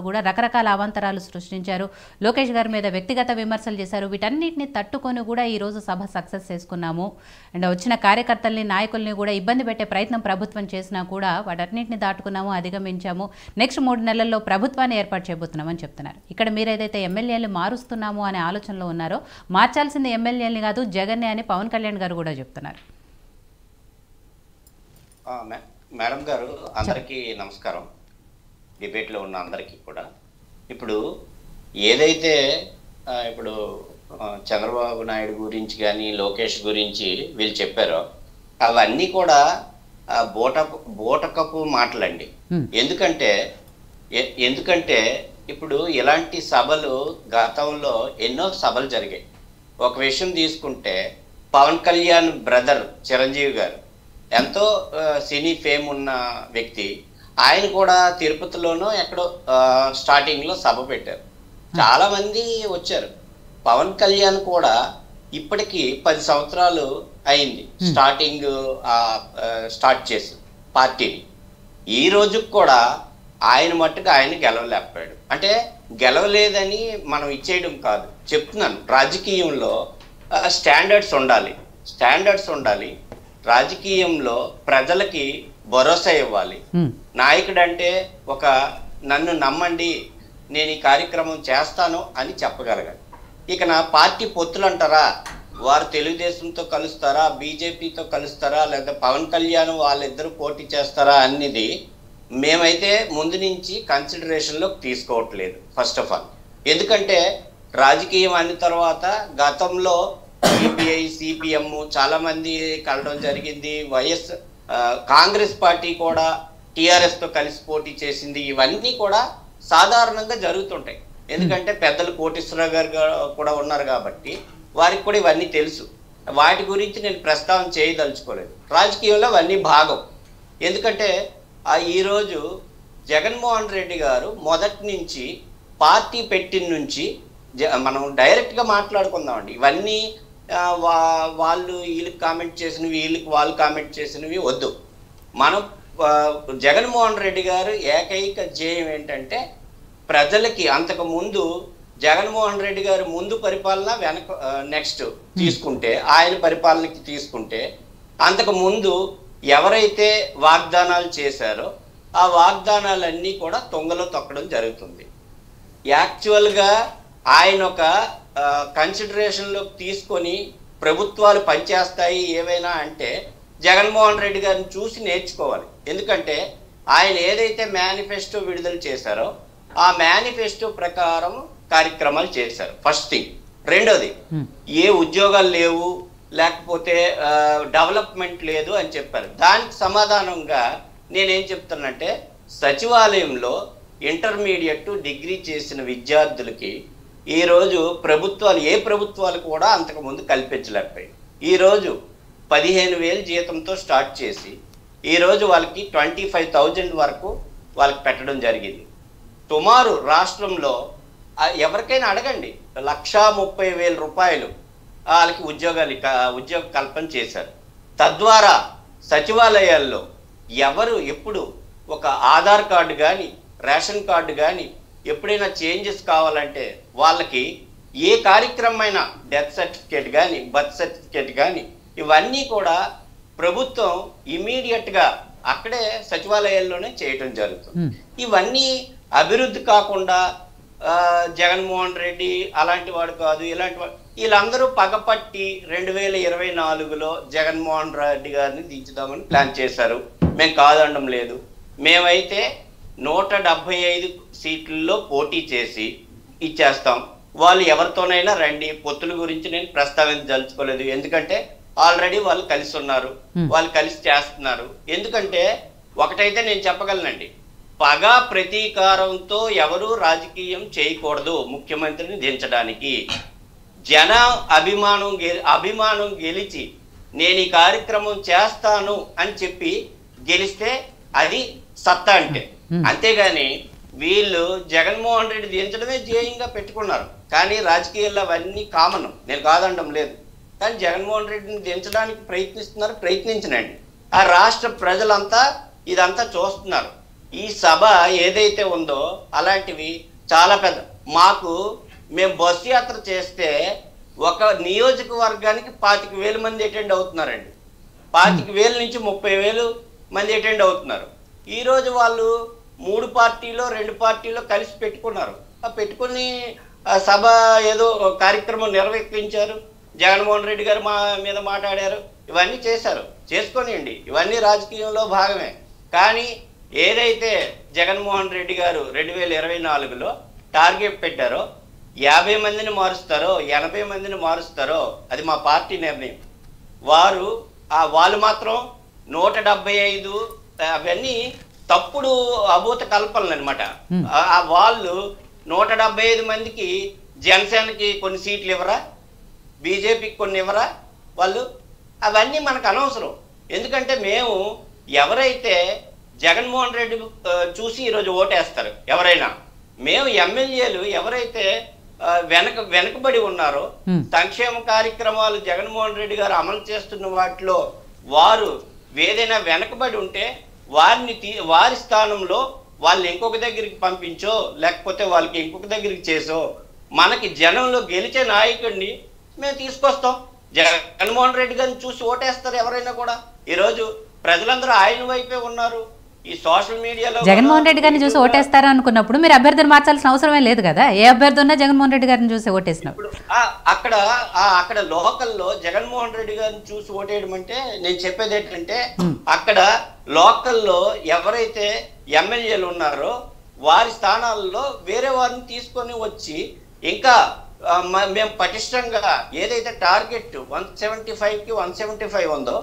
కూడా రకరకాల అవాంతరాలు సృష్టించారు. లోకేష్ గారి మీద వ్యక్తిగత విమర్శలు చేశారు. వీటన్నిటిని తట్టుకొని కూడా ఈరోజు సభ సక్సెస్ చేసుకున్నాము. అండ్ వచ్చిన కార్యకర్తల్ని నాయకుల్ని కూడా ఇబ్బంది పెట్టే ప్రయత్నం ప్రభుత్వం చేసినా కూడా వాటన్నిటిని దాటుకున్నాము, అధిగమించాము. నెక్స్ట్ 3 నెలల్లో ప్రభుత్వాన్ని ఏర్పాటు చేయబోతున్నామని చెప్తున్నారు. ఇక్కడ మీరు ఏదైతే ఎమ్మెల్యేలు మారుస్తున్నాము అనే ఆలోచనలో ఉన్నారో, మార్చాల్సింది ఎమ్మెల్యేలని కాదు జగన్నే అని పవన్ కళ్యాణ్ గారు కూడా చెప్తున్నారు. మేడం గారు అందరికీ నమస్కారం. డిబేట్లో ఉన్న అందరికీ కూడా ఇప్పుడు ఏదైతే ఇప్పుడు చంద్రబాబు నాయుడు గురించి కానీ లోకేష్ గురించి వీళ్ళు చెప్పారో అవన్నీ కూడా బోటకపు మాటలండి. ఎందుకంటే ఇప్పుడు ఇలాంటి సభలు గతంలో ఎన్నో సభలు జరిగాయి. ఒక విషయం తీసుకుంటే పవన్ కళ్యాణ్ బ్రదర్ చిరంజీవి గారు ఎంతో సినీ ఫేమ్ ఉన్న వ్యక్తి, ఆయన కూడా తిరుపతిలోనూ ఎక్కడో స్టార్టింగ్లో సభ పెట్టారు. చాలా మంది వచ్చారు. పవన్ కళ్యాణ్ కూడా ఇప్పటికీ 10 సంవత్సరాలు అయింది స్టార్ట్ చేసి పార్టీని. ఈ రోజుకి కూడా ఆయన మట్టుకు ఆయన గెలవలేకపోయాడు. అంటే గెలవలేదని మనం ఇచ్చేయడం కాదు, చెప్తున్నాను. రాజకీయంలో స్టాండర్డ్స్ ఉండాలి. రాజకీయంలో ప్రజలకి భరోసా ఇవ్వాలి. నాయకుడు అంటే ఒక నన్ను నమ్మండి, నేను ఈ కార్యక్రమం చేస్తాను అని చెప్పగలగాలి. ఇక నా పార్టీ పొత్తులు అంటారా, వారు తెలుగుదేశంతో కలుస్తారా, బీజేపీతో కలుస్తారా, లేదా పవన్ కళ్యాణ్ వాళ్ళిద్దరూ పోటీ చేస్తారా అనేది మేమైతే ముందు నుంచి కన్సిడరేషన్లోకి తీసుకోవట్లేదు. ఫస్ట్ ఆఫ్ ఆల్ ఎందుకంటే రాజకీయం అన్న తర్వాత గతంలో సిపిఐ సిపిఎం చాలా మంది కలవడం జరిగింది. కాంగ్రెస్ పార్టీ కూడా టీఆర్ఎస్తో కలిసి పోటీ చేసింది. ఇవన్నీ కూడా సాధారణంగా జరుగుతుంటాయి. ఎందుకంటే పెద్దలు కోటేశ్వరరావు గారు కూడా ఉన్నారు కాబట్టి వారికి కూడా ఇవన్నీ తెలుసు. వాటి గురించి నేను ప్రస్తావన చేయదలుచుకోలేదు. రాజకీయంలో అవన్నీ భాగం. ఎందుకంటే ఈరోజు జగన్మోహన్ రెడ్డి గారు మొదటి నుంచి పార్టీ పెట్టిన నుంచి మనం డైరెక్ట్గా మాట్లాడుకుందామండి. ఇవన్నీ వాళ్ళు వీళ్ళకి కామెంట్ చేసినవి, వాళ్ళు కామెంట్ చేసినవి వద్దు. మనం జగన్మోహన్ రెడ్డి గారు ఏకైక ధ్యేయం ఏంటంటే ప్రజలకి అంతకు ముందు జగన్మోహన్ రెడ్డి గారు ముందు పరిపాలన నెక్స్ట్ తీసుకుంటే ఆయన పరిపాలనకి తీసుకుంటే అంతకు ముందు ఎవరైతే వాగ్దానాలు చేశారో ఆ వాగ్దానాలన్నీ కూడా తొంగలో తొక్కడం జరుగుతుంది. యాక్చువల్గా ఆయన ఒక కన్సిడరేషన్లోకి తీసుకొని ప్రభుత్వాలు పనిచేస్తాయి ఏవైనా అంటే జగన్మోహన్ రెడ్డి గారిని చూసి నేర్చుకోవాలి. ఎందుకంటే ఆయన ఏదైతే మేనిఫెస్టో విడుదల చేశారో ఆ మేనిఫెస్టో ప్రకారం కార్యక్రమాలు చేశారు. First thing. రెండోది, ఏ ఉద్యోగాలు లేవు, లేకపోతే డెవలప్మెంట్ లేదు అని చెప్పారు. దానికి సమాధానంగా నేనేం చెప్తానంటే సచివాలయంలో ఇంటర్మీడియట్ డిగ్రీ చేసిన విద్యార్థులకి ఈరోజు ఏ ప్రభుత్వాలు కూడా అంతకుముందు కల్పించలేకపోయాయి. ఈరోజు 15,000 జీతంతో స్టార్ట్ చేసి ఈరోజు వాళ్ళకి 25,000 వరకు వాళ్ళకి పెట్టడం జరిగింది. సుమారు రాష్ట్రంలో ఎవరికైనా అడగండి, 1,30,000 రూపాయలు వాళ్ళకి ఉద్యోగ కల్పన చేశారు. తద్వారా సచివాలయాల్లో ఎప్పుడు ఒక ఆధార్ కార్డు కానీ రేషన్ కార్డు కానీ ఎప్పుడైనా చేంజెస్ కావాలంటే వాళ్ళకి ఏ కార్యక్రమమైనా డెత్ సర్టిఫికేట్ కానీ బర్త్ సర్టిఫికేట్ కానీ ఇవన్నీ కూడా ప్రభుత్వం ఇమీడియట్గా అక్కడే సచివాలయాల్లోనే చేయటం జరుగుతుంది. ఇవన్నీ అభివృద్ధి కాకుండా జగన్మోహన్ రెడ్డి అలాంటి వాడు కాదు, ఇలాంటి వాడు, వీళ్ళందరూ పగపట్టి 2024లో జగన్మోహన్ రెడ్డి గారిని దించుదామని ప్లాన్ చేశారు. మేము కాదనడం లేదు. మేమైతే 175 సీట్లలో పోటీ చేసి ఇచ్చేస్తాం. వాళ్ళు ఎవరితోనైనా రండి. పొత్తుల గురించి నేను ప్రస్తావించదలుచుకోలేదు. ఎందుకంటే ఆల్రెడీ వాళ్ళు కలిసి ఉన్నారు, వాళ్ళు కలిసి చేస్తున్నారు. ఎందుకంటే ఒకటైతే నేను చెప్పగలనండి, పగ ప్రతీకారంతో ఎవరు రాజకీయం చేయకూడదు. ముఖ్యమంత్రిని దించడానికి జన అభిమానం గెలిచి నేను ఈ కార్యక్రమం చేస్తాను అని చెప్పి గెలిస్తే అది సత్తా అంటే. అంతేగాని వీళ్ళు జగన్మోహన్ రెడ్డి దించడమే ధ్యేయంగా పెట్టుకున్నారు. కానీ రాజకీయాల్లో అవన్నీ కామన్, నేను కాదనడం లేదు. కానీ జగన్మోహన్ రెడ్డిని దించడానికి ప్రయత్నించనండి. ఆ రాష్ట్ర ప్రజలంతా ఇదంతా చూస్తున్నారు. ఈ సభ ఏదైతే ఉందో అలాంటివి చాలా పెద్ద మాకు మేము బస్సు యాత్ర చేస్తే ఒక నియోజకవర్గానికి 25,000 మంది అటెండ్ అవుతున్నారండి. 25,000 నుంచి 30,000 మంది అటెండ్ అవుతున్నారు. ఈరోజు వాళ్ళు 3 పార్టీలో 2 పార్టీలో కలిసి పెట్టుకున్నారు. ఆ పెట్టుకుని సభ ఏదో కార్యక్రమం నిర్వహించారు. జగన్మోహన్ రెడ్డి గారు మా మీద మాట్లాడారు. ఇవన్నీ చేశారు, చేసుకొనియండి, ఇవన్నీ రాజకీయంలో భాగమే. కానీ ఏదైతే జగన్మోహన్ రెడ్డి గారు 2024లో టార్గెట్ పెట్టారో 50 మందిని మారుస్తారో 80 మందిని మారుస్తారో అది మా పార్టీ నిర్ణయం. వాళ్ళు మాత్రం 175 అవన్నీ తప్పుడు అభూత కల్పనలు అనమాట. వాళ్ళు 175 మందికి జనసేనకి కొన్ని సీట్లు ఇవ్వరా, బీజేపీకి కొన్ని ఇవ్వరా వాళ్ళు? అవన్నీ మనకు అనవసరం. ఎందుకంటే మేము ఎవరైతే జగన్మోహన్ రెడ్డి చూసి ఈరోజు ఓటేస్తారు ఎవరైనా, మేము ఎమ్మెల్యేలు ఎవరైతే వెనకబడి ఉన్నారో సంక్షేమ కార్యక్రమాలు జగన్మోహన్ రెడ్డి గారు అమలు చేస్తున్న వాటిలో వారు ఏదైనా వెనకబడి ఉంటే వారి స్థానంలో వాళ్ళు ఇంకొక దగ్గరికి పంపించో లేకపోతే వాళ్ళకి ఇంకొక దగ్గరికి చేసో మనకి జనంలో గెలిచే నాయకుడిని మేము తీసుకొస్తాం. జగన్మోహన్ రెడ్డి గారిని చూసి ఓటేస్తారు ఎవరైనా కూడా. ఈరోజు ప్రజలందరూ ఆయన వైపే ఉన్నారు. ఈ సోషల్ మీడియాలో జగన్మోహన్ రెడ్డి గారిని చూసి ఓటేస్తారా అనుకున్నప్పుడు మీరు అభ్యర్థిని మార్చాల్సిన అవసరమే లేదు కదా. ఏ అభ్యర్థి ఉన్నా జగన్మోహన్ రెడ్డి గారిని చూసి ఓటేసినప్పుడు అక్కడ లోకల్లో జగన్మోహన్ రెడ్డి గారిని చూసి ఓటేయడం అంటే నేను చెప్పేది ఏంటంటే అక్కడ లోకల్లో ఎవరైతే ఎమ్మెల్యేలు ఉన్నారో వారి స్థానాల్లో వేరే వారిని తీసుకొని వచ్చి ఇంకా మేము పటిష్టంగా ఏదైతే టార్గెట్ 175కి 175 ఉందో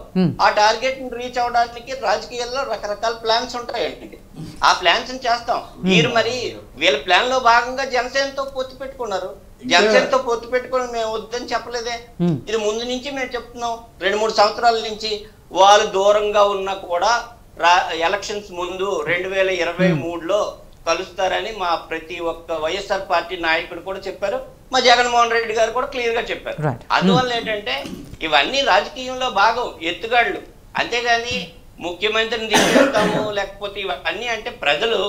ఆ టార్గెట్ ని రీచ్ అవడానికి రాజకీయాల్లో రకరకాల ప్లాన్స్ ఉంటాయండి. ఆ ప్లాన్స్ చేస్తాం. మీరు మరి వీళ్ళ ప్లాన్ లో భాగంగా జనసేనతో పొత్తు పెట్టుకున్నారు. జనసేనతో పొత్తు పెట్టుకుని మేము వద్దని చెప్పలేదే. ఇది ముందు నుంచి మేము చెప్తున్నాం. 2-3 సంవత్సరాల నుంచి వాళ్ళు దూరంగా ఉన్నా కూడా ఎలక్షన్స్ ముందు 2023లో కలుస్తారని మా ప్రతి ఒక్క వైఎస్ఆర్ పార్టీ నాయకుడు కూడా చెప్పారు. మా జగన్మోహన్ రెడ్డి గారు కూడా క్లియర్ గా చెప్పారు. అందువల్ల ఏంటంటే ఇవన్నీ రాజకీయంలో భాగం, ఎత్తుగాళ్ళు. అంతేగాని ముఖ్యమంత్రిని తీసుకెళ్తాము లేకపోతే ఇవన్నీ అంటే ప్రజలు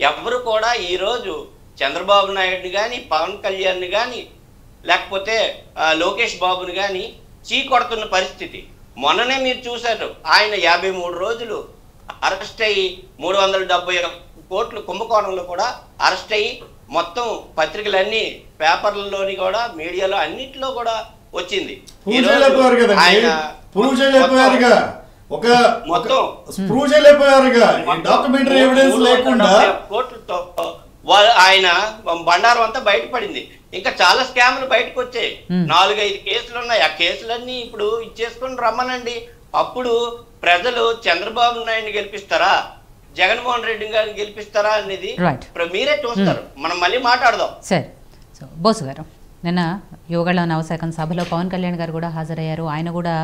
ఎవరు కూడా ఈ రోజు చంద్రబాబు నాయుడిని కానీ పవన్ కళ్యాణ్ని కానీ లేకపోతే లోకేష్ బాబుని కానీ చీకొడుతున్న పరిస్థితి. మొన్ననే మీరు చూశారు, ఆయన 53 రోజులు అరెస్ట్ అయ్యి 370 కోట్లు కుంభకోణంలో కూడా అరెస్ట్ అయ్యి మొత్తం పత్రికలన్నీ పేపర్లలోని కూడా మీడియాలో అన్నింటిలో కూడా వచ్చింది. కోట్లతో ఆయన బండారం అంతా బయటపడింది. ఇంకా చాలా స్కామ్లు బయటకు వచ్చాయి. 4-5 కేసులు ఉన్నాయి. ఆ కేసులన్నీ ఇప్పుడు ఇచ్చేసుకుని రమ్మనండి. అప్పుడు ప్రజలు చంద్రబాబు నాయుడిని గెలిపిస్తారా జగన్మోహన్ రెడ్డి గారిని గెలిపిస్తారా అనేది మీరే చూస్తారు. మనం మళ్ళీ మాట్లాడదాం. సరే, సో బోసు గారు, నిన్న యువగళ నవశాఖం సభలో పవన్ కళ్యాణ్ గారు కూడా హాజరయ్యారు. ఆయన కూడా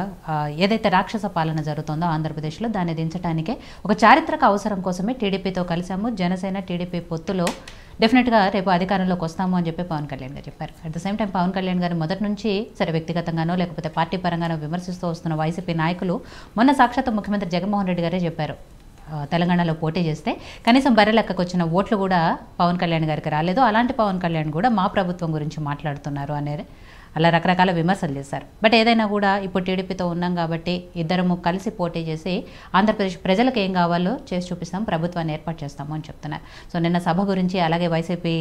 ఏదైతే రాక్షస పాలన జరుగుతుందో ఆంధ్రప్రదేశ్లో దాన్ని దించడానికే ఒక చారిత్రక అవసరం కోసమే టీడీపీతో కలిసాము, జనసేన టీడీపీ పొత్తులో డెఫినెట్గా రేపు అధికారంలోకి వస్తాము అని చెప్పి పవన్ కళ్యాణ్ గారు చెప్పారు. At the same time Pawan Kalyan గారు మొదటి నుంచి సరే వ్యక్తిగతంగానో లేకపోతే పార్టీ పరంగానో విమర్శిస్తూ వస్తున్న వైసీపీ నాయకులు మొన్న సాక్షాత్తు ముఖ్యమంత్రి జగన్మోహన్ రెడ్డి గారే చెప్పారు, తెలంగాణలో పోటీ చేస్తే కనీసం బర్రె లెక్కకు వచ్చిన ఓట్లు కూడా పవన్ కళ్యాణ్ గారికి రాలేదు, అలాంటి పవన్ కళ్యాణ్ కూడా మా ప్రభుత్వం గురించి మాట్లాడుతున్నారు అనేది అలా రకరకాల విమర్శలు చేశారు. బట్ ఏదైనా కూడా ఇప్పుడు టీడీపీతో ఉన్నాం కాబట్టి ఇద్దరము కలిసి పోటీ చేసి ఆంధ్రప్రదేశ్ ప్రజలకు ఏం కావాలో చేసి చూపిస్తాం, ప్రభుత్వాన్ని ఏర్పాటు చేస్తాము అని చెప్తున్నారు. సో నిన్న సభ గురించి అలాగే వైసీపీ